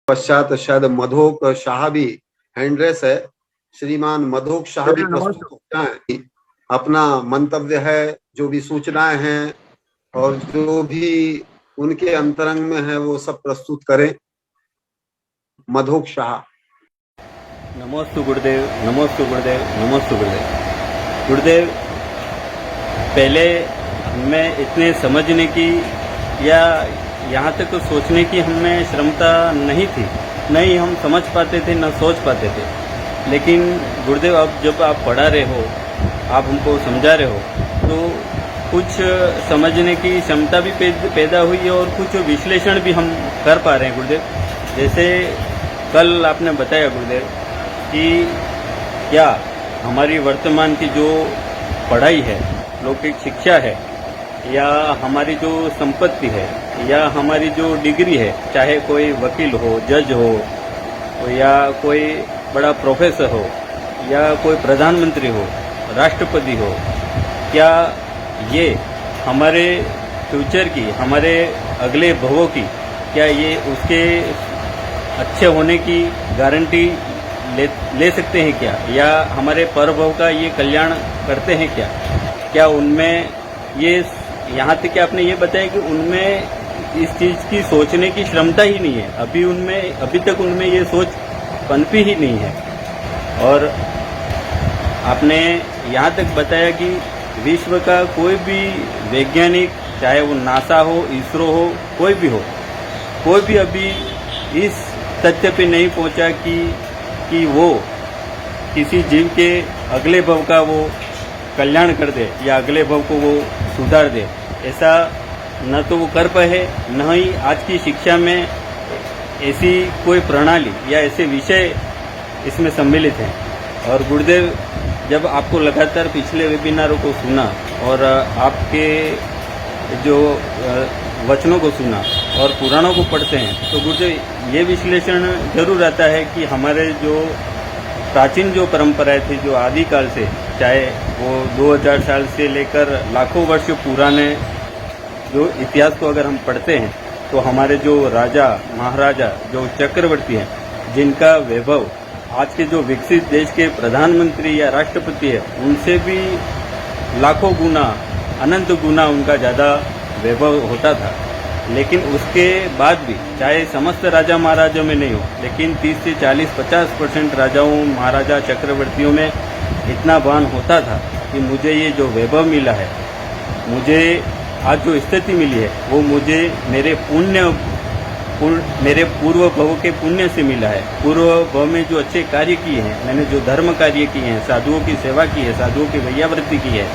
पश्चात शायद मधोक शाह भी हैंड्रेस है, श्रीमान मधोक शाह भी प्रस्तुत हो जाए, अपना मंतव्य है, जो भी सूचनाएं हैं और जो भी उनके अंतरंग में है वो सब प्रस्तुत करें। मधोक शाह। नमोस्तु गुरुदेव, नमोस्तु गुरुदेव, नमोस्तु गुरुदेव। गुरुदेव, पहले हमें इतने समझने की या यहाँ तक सोचने की हमें क्षमता नहीं थी, नहीं हम समझ पाते थे, न सोच पाते थे। लेकिन गुरुदेव, अब जब आप पढ़ा रहे हो, आप हमको समझा रहे हो, तो कुछ समझने की क्षमता भी पैदा हुई है और कुछ विश्लेषण भी हम कर पा रहे हैं गुरुदेव। जैसे कल आपने बताया गुरुदेव कि क्या हमारी वर्तमान की जो पढ़ाई है, लौकिक शिक्षा है, या हमारी जो संपत्ति है, या हमारी जो डिग्री है, चाहे कोई वकील हो, जज हो, या कोई बड़ा प्रोफेसर हो, या कोई प्रधानमंत्री हो, राष्ट्रपति हो, क्या ये हमारे फ्यूचर की, हमारे अगले भवों की, क्या ये उसके अच्छे होने की गारंटी ले सकते हैं क्या? या हमारे परभव का ये कल्याण करते हैं क्या? क्या उनमें ये, यहाँ तक कि आपने ये बताया कि उनमें इस चीज़ की सोचने की क्षमता ही नहीं है, अभी तक उनमें ये सोच पनपी ही नहीं है। और आपने यहाँ तक बताया कि विश्व का कोई भी वैज्ञानिक, चाहे वो नासा हो, इसरो हो, कोई भी अभी इस तथ्य पे नहीं पहुंचा कि वो किसी जीव के अगले भव का वो कल्याण कर दे या अगले भव को वो सुधार दे। ऐसा न तो वो कर पाए, न ही आज की शिक्षा में ऐसी कोई प्रणाली या ऐसे विषय इसमें सम्मिलित हैं। और गुरुदेव, जब आपको लगातार पिछले वेबिनारों को सुना और आपके जो वचनों को सुना और पुराणों को पढ़ते हैं, तो गुरुदेव ये विश्लेषण जरूर आता है कि हमारे जो प्राचीन जो परंपराएं थी, जो आदिकाल से, चाहे वो 2000 साल से लेकर लाखों वर्ष पुराने जो इतिहास को अगर हम पढ़ते हैं, तो हमारे जो राजा महाराजा, जो चक्रवर्ती हैं, जिनका वैभव आज के जो विकसित देश के प्रधानमंत्री या राष्ट्रपति है, उनसे भी लाखों गुना, अनंत गुना उनका ज़्यादा वैभव होता था। लेकिन उसके बाद भी, चाहे समस्त राजा महाराजाओं में नहीं हो, लेकिन 30 से 40-50% राजाओं, महाराजा, चक्रवर्तियों में इतना भान होता था कि मुझे ये जो वैभव मिला है, मुझे आज जो स्थिति मिली है, वो मुझे मेरे पूर्व भव के पुण्य से मिला है। पूर्व भव में जो अच्छे कार्य किए हैं, मैंने जो धर्म कार्य किए हैं, साधुओं की सेवा की है, साधुओं की वैयावृत्ति की है,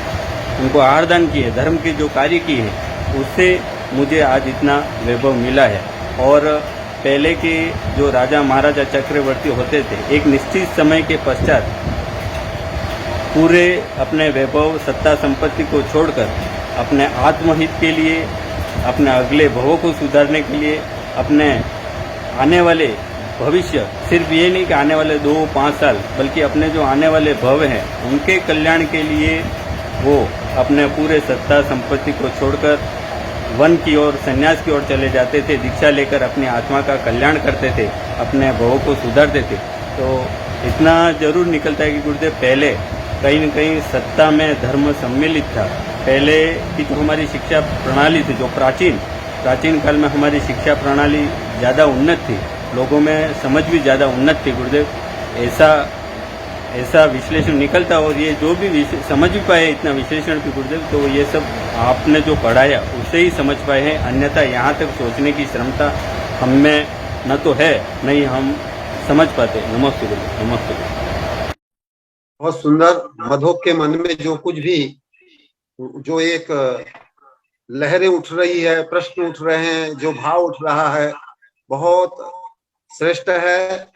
उनको आहार दान किए, धर्म के जो कार्य किए हैं, उससे मुझे आज इतना वैभव मिला है। और पहले के जो राजा महाराजा चक्रवर्ती होते थे, एक निश्चित समय के पश्चात पूरे अपने वैभव, सत्ता, संपत्ति को छोड़कर अपने आत्महित के लिए, अपने अगले भवों को सुधारने के लिए, अपने आने वाले भविष्य, सिर्फ ये नहीं कि आने वाले 2-5 साल, बल्कि अपने जो आने वाले भव हैं, उनके कल्याण के लिए वो अपने पूरे सत्ता संपत्ति को छोड़कर वन की ओर, संन्यास की ओर चले जाते थे, दीक्षा लेकर अपनी आत्मा का कल्याण करते थे, अपने भवों को सुधारते थे। तो इतना जरूर निकलता है कि गुरुदेव, पहले कहीं न कहीं सत्ता में धर्म सम्मिलित था। पहले की जो हमारी शिक्षा प्रणाली थी, जो प्राचीन काल में हमारी शिक्षा प्रणाली ज़्यादा उन्नत थी, लोगों में समझ भी ज़्यादा उन्नत थी गुरुदेव। ऐसा विश्लेषण निकलता। और ये जो भी समझ भी पाए इतना विश्लेषण भी गुरुदेव, तो ये सब आपने जो पढ़ाया उससे ही समझ पाए हैं, अन्यथा यहाँ तक सोचने की क्षमता हम में न तो है, नहीं हम समझ पाते। नमस्ते गुरुदेव, नमस्ते गुरुदेव। बहुत सुंदर। मधोक के मन में जो कुछ भी, जो एक लहरें उठ रही है, प्रश्न उठ रहे हैं, जो भाव उठ रहा है, बहुत श्रेष्ठ है।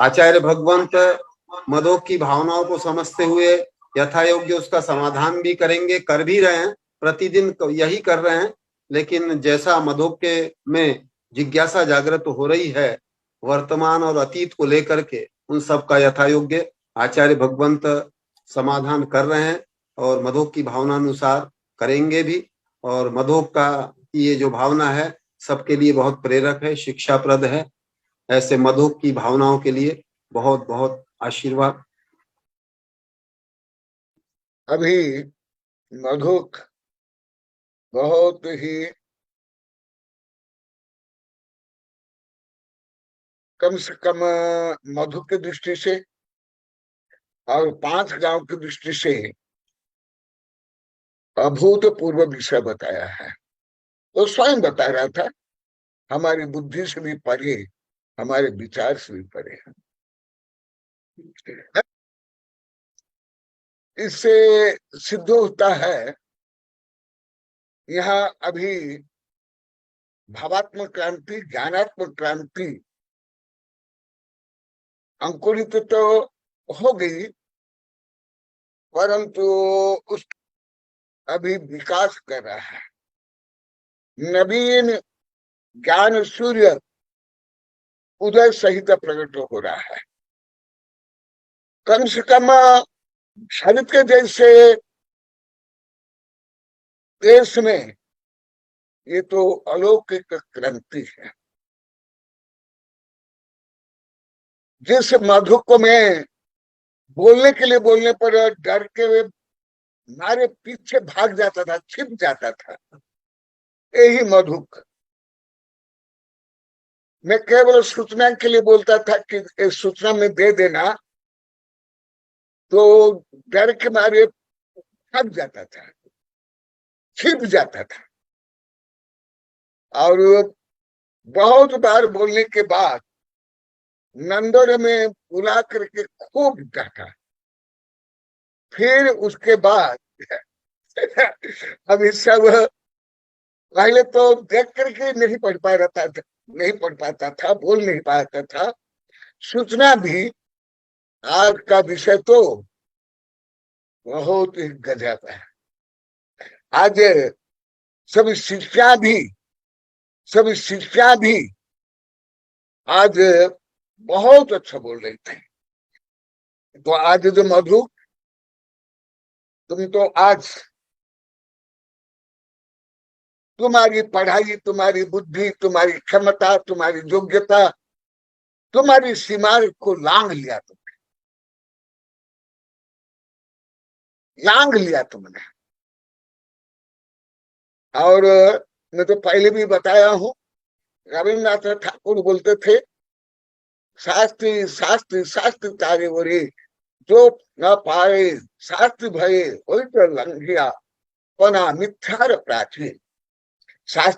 आचार्य भगवंत मधोक की भावनाओं को समझते हुए यथा योग्य उसका समाधान भी करेंगे, कर भी रहे हैं, प्रतिदिन यही कर रहे हैं। लेकिन जैसा मधोक के में जिज्ञासा जागृत हो रही है वर्तमान और अतीत को लेकर के, उन सब का यथा योग्य आचार्य भगवंत समाधान कर रहे हैं और मधोक की भावना अनुसार करेंगे भी। और मधोक का ये जो भावना है सबके लिए बहुत प्रेरक है, शिक्षाप्रद है। ऐसे मधुक की भावनाओं के लिए बहुत बहुत आशीर्वाद। अभी मधुक बहुत ही कम से कम मधु की दृष्टि से और 5 गांव की दृष्टि से अभूतपूर्व विषय बताया है। वो स्वयं बता रहा था, हमारी बुद्धि से भी परे, हमारे विचार से भी परे है। इससे सिद्ध होता है यहाँ अभी भावात्मक क्रांति, ज्ञानात्मक क्रांति अंकुरित तो हो गई, परंतु उस अभी विकास कर रहा है। नवीन ज्ञान सूर्य उदय सहित प्रकट हो रहा है। कम से कम भारत के जैसे देश में ये तो अलौकिक क्रांति है। जिस मधुक में बोलने के लिए बोलने पर डर के वे मारे पीछे भाग जाता था, छिप जाता था, यही मधुक। मैं केवल सूचना के लिए बोलता था कि इस सूचना में दे देना, तो डर के मारे भाग जाता था, छिप जाता था। और बहुत बार बोलने के बाद नंदोर में बुला करके खूब डांटा। फिर उसके बाद अभी सब पहले तो देख करके नहीं पढ़ पा रहा था, नहीं पढ़ पाता था, बोल नहीं पाता था। सूचना भी आज का विषय तो बहुत ही गजब है। आज सभी शिक्षा भी आज बहुत अच्छा बोल रही थी। तो आज जो मधु, तुम तो आज तुम्हारी पढ़ाई, तुम्हारी बुद्धि, तुम्हारी क्षमता, तुम्हारी योग्यता, तुम्हारी सीमा को लांघ लिया, लांघ लिया तुमने। और मैं तो पहले भी बताया हूं, रविन्द्रनाथ ठाकुर बोलते थे, शास्त्री शास्त्री शास्त्री तारे वरे, जो न पाए शास्त्री भये वही तो लंघिया पना मिथ्यार प्राचीन। शास्त्र